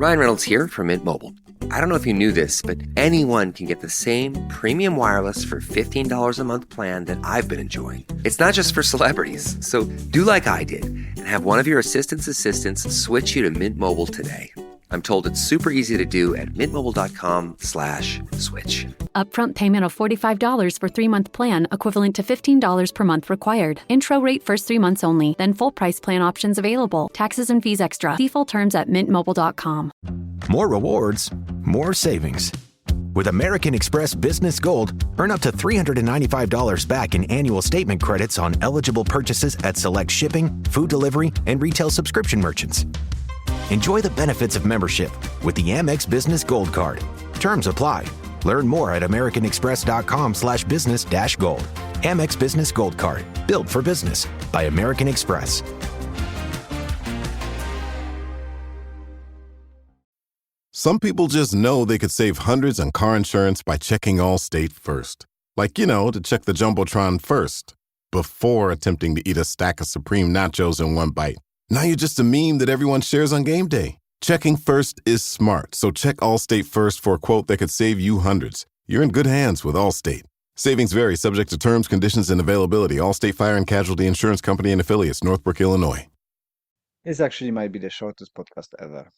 Ryan Reynolds here from Mint Mobile. I don't know if you knew this, but anyone can get the same premium wireless for $15 a month plan that I've been enjoying. It's not just for celebrities. So do like I did and have one of your assistants switch you to Mint Mobile today. I'm told it's super easy to do at mintmobile.com/switch. Upfront payment of $45 for 3-month plan, equivalent to $15 per month required. Intro rate first 3 months only, then full price plan options available. Taxes and fees extra. See full terms at mintmobile.com. More rewards, more savings. With American Express Business Gold, earn up to $395 back in annual statement credits on eligible purchases at select shipping, food delivery, and retail subscription merchants. Enjoy the benefits of membership with the Amex Business Gold Card. Terms apply. Learn more at americanexpress.com/business-gold. Amex Business Gold Card. Built for business by American Express. Some people just know they could save hundreds on car insurance by checking Allstate first. Like, to check the Jumbotron first, before attempting to eat a stack of Supreme nachos in one bite. Now you're just a meme that everyone shares on game day. Checking first is smart, so check Allstate first for a quote that could save you hundreds. You're in good hands with Allstate. Savings vary, subject to terms, conditions, and availability. Allstate Fire and Casualty Insurance Company and Affiliates, Northbrook, Illinois. This actually might be the shortest podcast ever.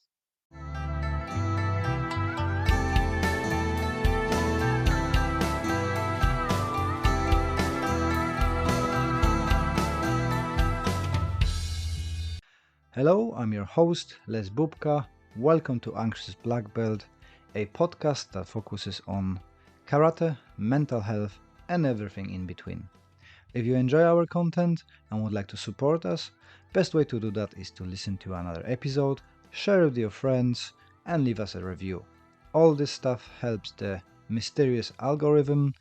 Hello, I'm your host, Les Bubka. Welcome to Anxious Black Belt, a podcast that focuses on karate, mental health, and everything in between. If you enjoy our content and would like to support us, best way to do that is to listen to another episode, share with your friends, and leave us a review. All this stuff helps the mysterious algorithm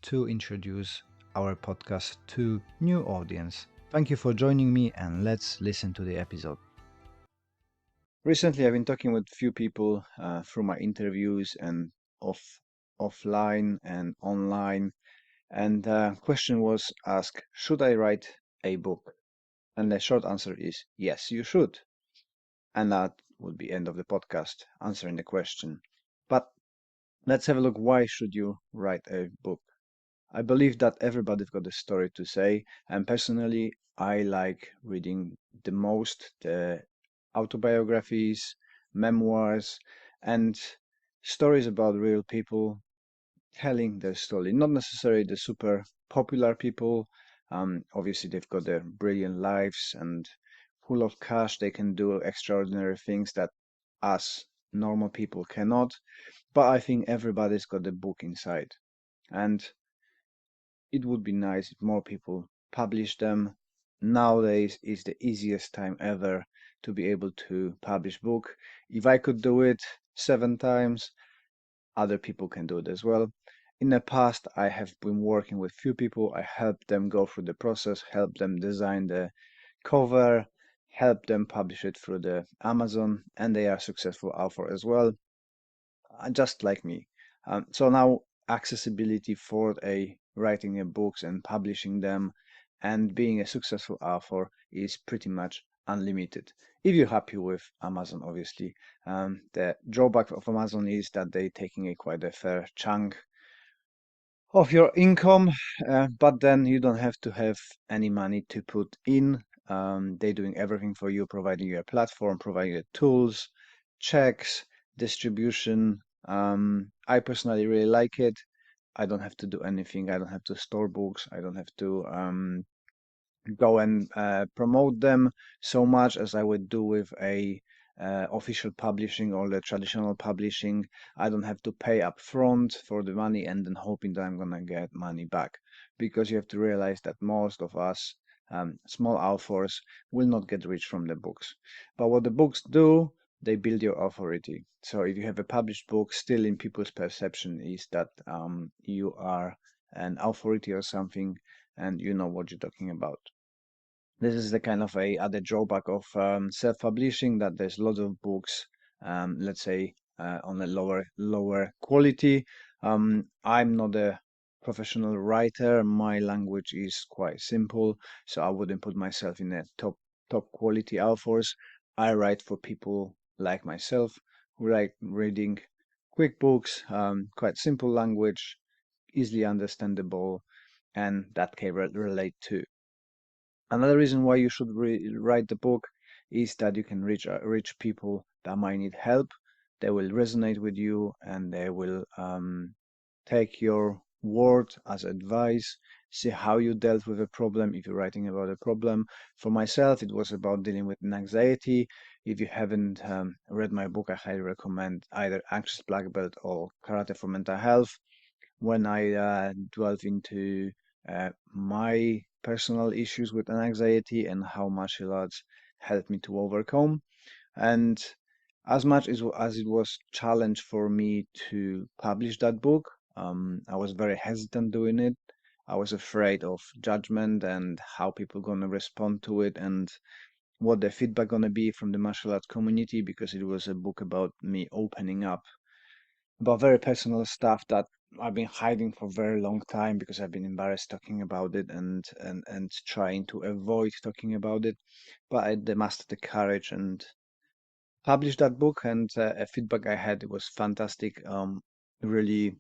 to introduce our podcast to new audience. Thank you for joining me, and let's listen to the episode. Recently, I've been talking with a few people through my interviews and offline and online, and the question was asked, should I write a book? And the short answer is yes, you should. And that would be end of the podcast, answering the question. But let's have a look, why should you write a book? I believe that everybody's got a story to say, and personally, I like reading the most the autobiographies, memoirs, and stories about real people telling their story. Not necessarily the super popular people. Obviously, they've got their brilliant lives and full of cash. They can do extraordinary things that us normal people cannot. But I think everybody's got a book inside. And it would be nice if more people publish them. Nowadays is the easiest time ever to be able to publish book. If I could do it 7 times, other people can do it as well. In the past, I have been working with few people. I helped them go through the process, helped them design the cover, helped them publish it through the Amazon, and they are successful author as well, just like me. So now accessibility for writing books and publishing them and being a successful author is pretty much unlimited. If you're happy with Amazon, obviously. The drawback of Amazon is that they're taking quite a fair chunk of your income, but then you don't have to have any money to put in. They're doing everything for you, providing you a platform, providing you tools, checks, distribution. I personally really like it. I don't have to do anything. I don't have to store books. I don't have to go and promote them so much as I would do with a official publishing or the traditional publishing. I don't have to pay up front for the money and then hoping that I'm gonna get money back, because you have to realize that most of us small authors will not get rich from the books. But what the books do, they build your authority. So if you have a published book, still in people's perception is that you are an authority or something and you know what you're talking about. This is the kind of a other drawback of self-publishing, that there's lots of books, let's say, on a lower quality. I'm not a professional writer. My language is quite simple, so I wouldn't put myself in a top quality authors. I write for people like myself who like reading quick books, quite simple language, easily understandable, and that can relate to. Another reason why you should write the book is that you can reach people that might need help. They will resonate with you, and they will take your word as advice, see how you dealt with a problem if you're writing about a problem. For myself, it was about dealing with an anxiety. If you haven't read my book, I highly recommend either Anxious Black Belt or Karate for Mental Health. When I delve into my personal issues with anxiety and how martial arts helped me to overcome. And as much as it was challenge for me to publish that book, I was very hesitant doing it. I was afraid of judgment and how people gonna respond to it and what the feedback gonna be from the martial arts community, because it was a book about me opening up about very personal stuff that I've been hiding for a very long time because I've been embarrassed talking about it and trying to avoid talking about it. But I mastered the courage and published that book, and a feedback I had, it was fantastic, really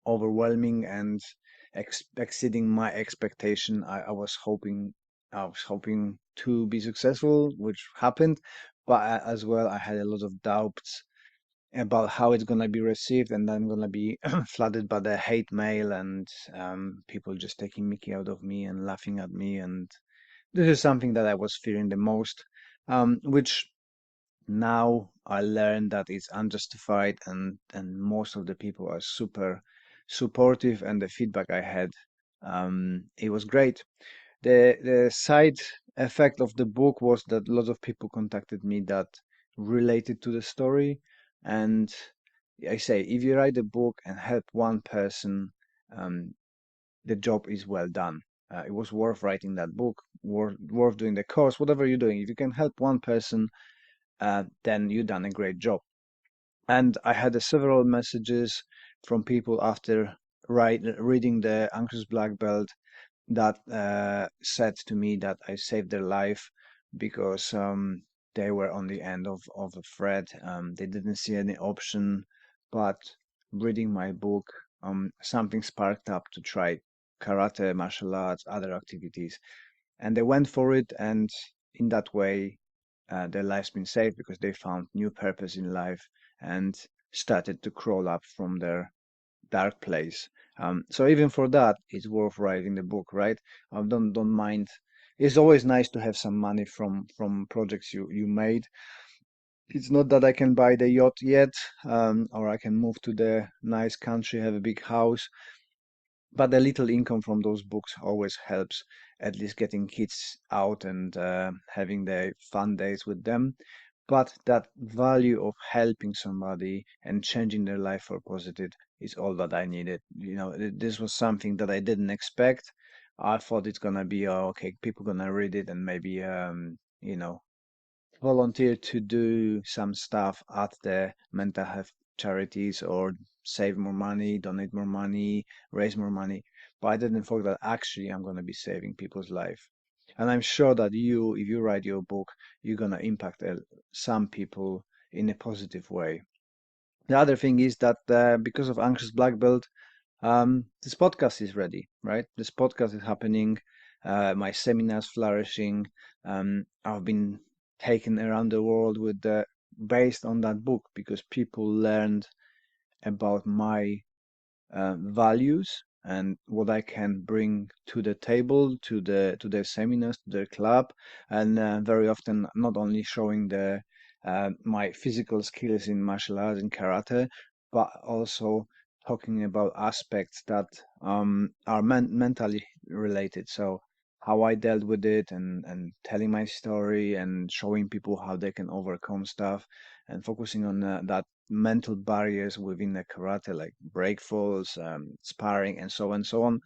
overwhelming and exceeding my expectation. I was hoping to be successful, which happened, but as well I had a lot of doubts about how it's gonna be received, and I'm gonna be flooded by the hate mail and people just taking Mickey out of me and laughing at me, and this is something that I was fearing the most, which now I learned that it's unjustified, and most of the people are super supportive, and the feedback I had, it was great. The side effect of the book was that lots of people contacted me that related to the story, and I say if you write a book and help one person, um, the job is well done. It was worth writing that book, worth doing the course, whatever you're doing. If you can help one person, then you've done a great job. And I had several messages from people after reading the Anxious Black Belt that said to me that I saved their life because they were on the end of a thread. They didn't see any option, but reading my book, something sparked up to try karate, martial arts, other activities, and they went for it. And in that way, their life's been saved because they found new purpose in life and started to crawl up from their dark place. So even for that, it's worth writing the book, right? Don't mind. It's always nice to have some money from projects you made. It's not that I can buy the yacht yet, or I can move to the nice country, have a big house, but the little income from those books always helps, at least getting kids out and having the fun days with them. But that value of helping somebody and changing their life for positive is all that I needed. This was something that I didn't expect. I thought it's gonna be okay, people gonna read it and maybe volunteer to do some stuff at the mental health charities or save more money, donate more money, raise more money. But I didn't think that actually I'm going to be saving people's life. And I'm sure that if you write your book, you're going to impact some people in a positive way. The other thing is that because of Anxious Black Belt, this podcast is ready, right? This podcast is happening. My seminars flourishing. I've been taken around the world with based on that book because people learned about my values and what I can bring to the table, to their seminars, to their club, and very often not only showing my physical skills in martial arts and karate, but also talking about aspects that are mentally related. So how I dealt with it, and telling my story and showing people how they can overcome stuff, and focusing on that mental barriers within the karate, like break falls, sparring, and so on and so on.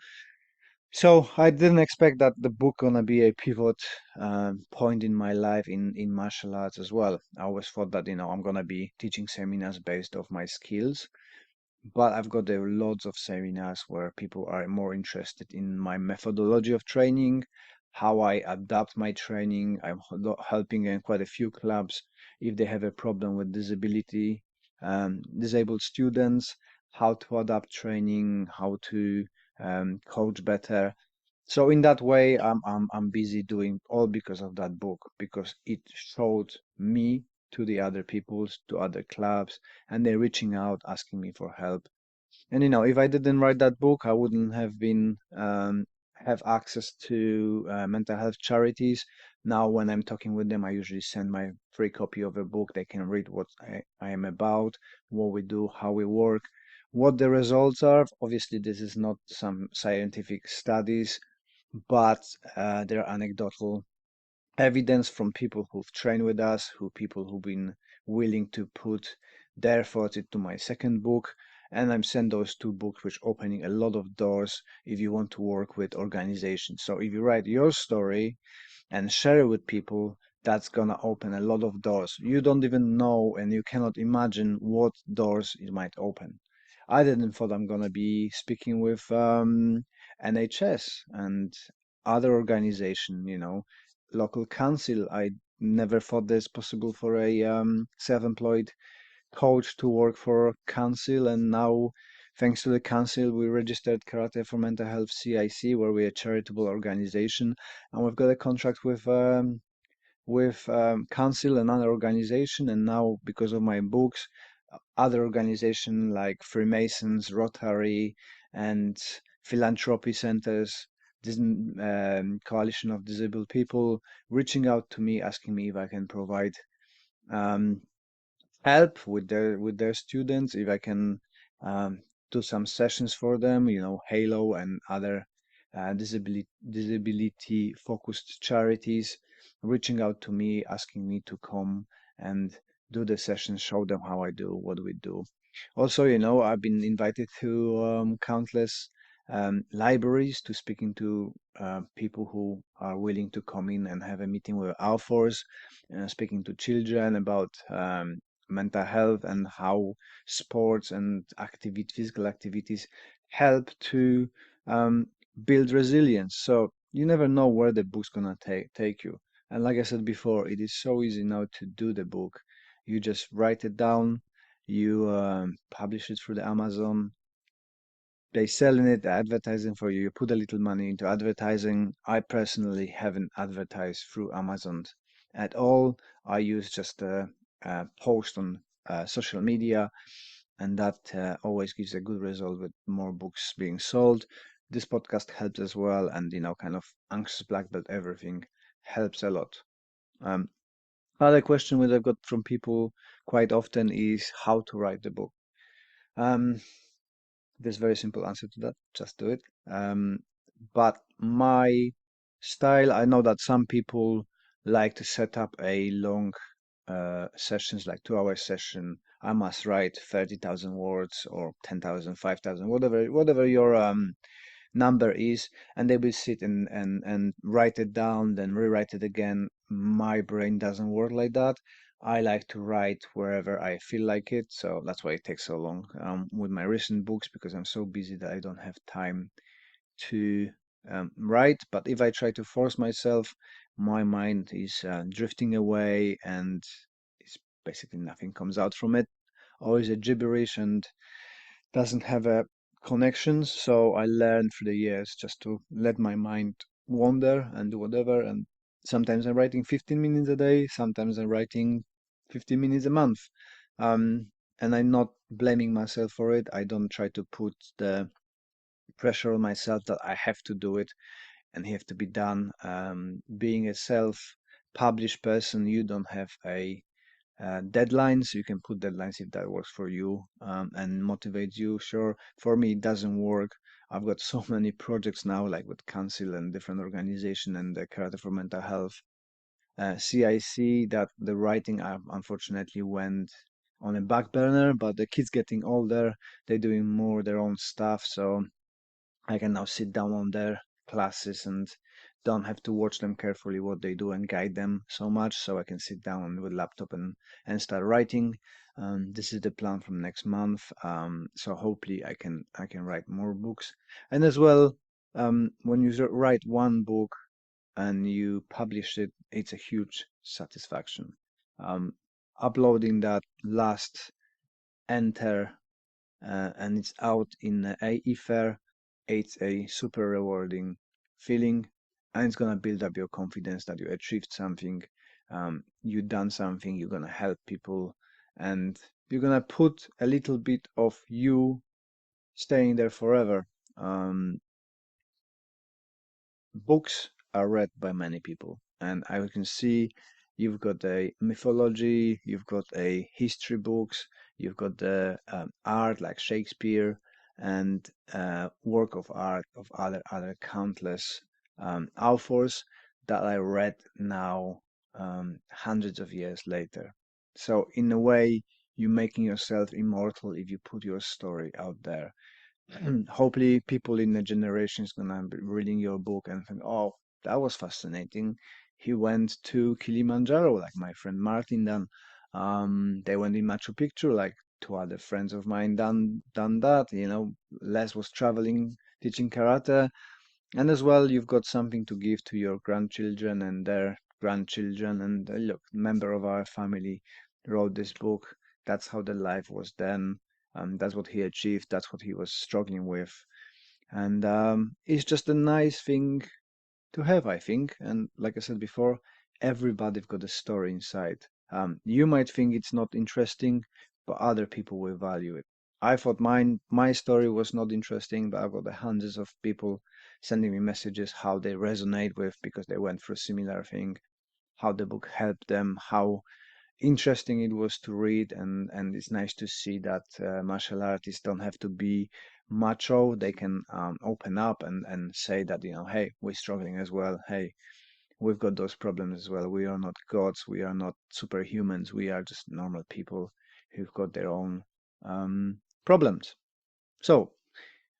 So I didn't expect that the book gonna be a pivot point in my life in martial arts as well. I always thought that I'm gonna be teaching seminars based off my skills, but I've got loads of seminars where people are more interested in my methodology of training, how I adapt my training. I'm helping in quite a few clubs if they have a problem with disability, disabled students, how to adapt training, how to coach better. So in that way, I'm busy doing all because of that book, because it showed me to the other peoples, to other clubs, and they're reaching out, asking me for help. And if I didn't write that book, I wouldn't have been have access to mental health charities. Now, when I'm talking with them, I usually send my free copy of a book. They can read what I am about, what we do, how we work, what the results are. Obviously, this is not some scientific studies, but there are anecdotal evidence from people who've trained with us, people who've been willing to put their thoughts into my second book. And I'm sent those two books, which opening a lot of doors if you want to work with organizations. So if you write your story and share it with people, that's gonna open a lot of doors. You don't even know and you cannot imagine what doors it might open. I didn't thought I'm gonna be speaking with NHS and other organization, local council. I never thought there's possible for a self-employed coach to work for council, and now thanks to the council we registered Karate for Mental Health CIC, where we're a charitable organization, and we've got a contract with council and other organization. And now because of my books, other organization like Freemasons, Rotary, and philanthropy centers, this coalition of disabled people, reaching out to me, asking me if I can provide um, help with their students, if I can um, do some sessions for them, Halo and other disability focused charities reaching out to me, asking me to come and do the sessions, show them how I do what we do. Also, I've been invited to countless libraries to speaking to people who are willing to come in and have a meeting with authors, speaking to children about mental health and how sports and physical activities help to build resilience. So you never know where the book's gonna take you. And like I said before, it is so easy now to do the book. You just write it down, you publish it through the Amazon. They selling it, advertising for you. You put a little money into advertising. I personally haven't advertised through Amazon at all. I use just a post on social media, and that always gives a good result with more books being sold. This podcast helps as well, and kind of anxious black belt everything helps a lot. Um, Other question which I've got from people quite often is how to write the book. Um, there's a very simple answer to that. Just do it. But my style, I know that some people like to set up a long sessions, like 2 hour session. I must write 30,000 words or 10,000, 5,000, whatever your number is, and they will sit and write it down, then rewrite it again. My brain doesn't work like that. I like to write wherever I feel like it, so that's why it takes so long with my recent books, because I'm so busy that I don't have time to write. But if I try to force myself, my mind is drifting away, and it's basically nothing comes out from it. Always a gibberish and doesn't have a connections. So I learned through the years just to let my mind wander and do whatever. And sometimes I'm writing 15 minutes a day, sometimes I'm writing 15 minutes a month. Um, and I'm not blaming myself for it. I don't try to put the pressure on myself that I have to do it and have to be done. Being a self-published person, you don't have a deadlines. You can put deadlines if that works for you and motivates you. Sure, for me it doesn't work. I've got so many projects now, like with council and different organization and the Karate for Mental Health, CIC, that the writing unfortunately went on a back burner. But the kids getting older, they're doing more their own stuff, so I can now sit down on their classes and don't have to watch them carefully what they do and guide them so much. So I can sit down with laptop and start writing. This is the plan from next month. So hopefully I can write more books. And as well, when you write one book, and you publish it, it's a huge satisfaction. Uploading that last enter and it's out in a ether, it's a super rewarding feeling, and it's gonna build up your confidence that you achieved something, you done something, you're gonna help people, and you're gonna put a little bit of you staying there forever. Books are read by many people, and I can see you've got a mythology, you've got a history books, you've got the art like Shakespeare, and work of art of other countless authors that I read now hundreds of years later. So in a way, you're making yourself immortal if you put your story out there. Hopefully people in the generation is gonna be reading your book and think, oh, that was fascinating. He went to Kilimanjaro like my friend Martin done. They went in Machu Picchu like two other friends of mine done that. Les was traveling teaching karate, and as well you've got something to give to your grandchildren and their grandchildren. And look, member of our family wrote this book. That's how the life was then. That's what he achieved. That's what he was struggling with. And it's just a nice thing to have, I think. And like I said before, everybody's got a story inside. You might think it's not interesting, but other people will value it. I thought my story was not interesting, but I've got the hundreds of people sending me messages how they resonate with because they went through a similar thing, how the book helped them, how interesting it was to read, and it's nice to see that martial artists don't have to be macho. They can open up and say that, hey, we're struggling as well. Hey, we've got those problems as well. We are not gods. We are not superhumans. We are just normal people who've got their own problems. So,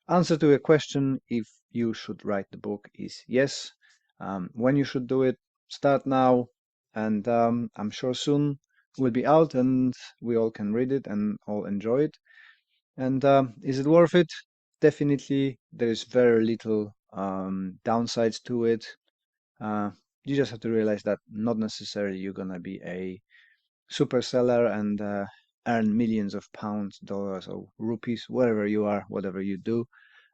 answer to your question, if you should write the book, is yes. When you should do it, start now, and I'm sure soon will be out and we all can read it and all enjoy it. And is it worth it? Definitely. There is very little downsides to it. You just have to realize that not necessarily you're gonna be a super seller and earn millions of pounds, dollars, or rupees, wherever you are, whatever you do.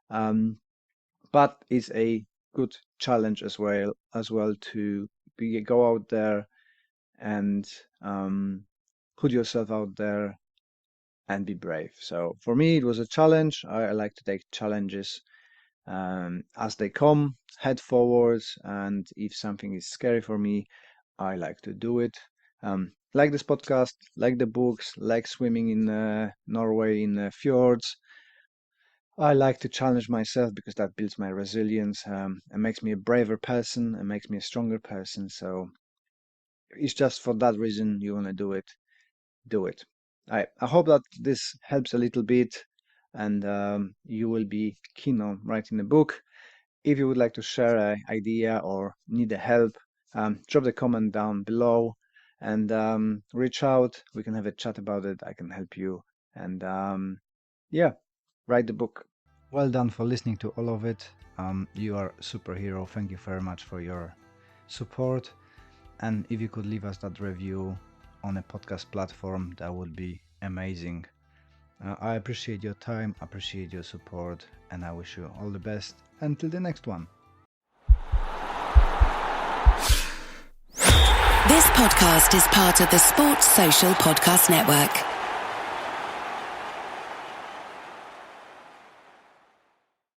But it's a good challenge as well to go out there and put yourself out there and be brave. So for me, it was a challenge. I like to take challenges as they come, head forwards, and if something is scary for me, I like to do it. Like this podcast, like the books, like swimming in Norway in fjords. I like to challenge myself because that builds my resilience. It makes me a braver person. It makes me a stronger person. So it's just for that reason you want to do it. Do it. I hope that this helps a little bit, and you will be keen on writing a book. If you would like to share an idea or need a help, drop the comment down below and reach out. We can have a chat about it. I can help you. And write the book. Well done for listening to all of it. You are a superhero. Thank you very much for your support. And if you could leave us that review on a podcast platform, that would be amazing. I appreciate your time, appreciate your support, and I wish you all the best until the next one. This podcast is part of the Sports Social Podcast Network.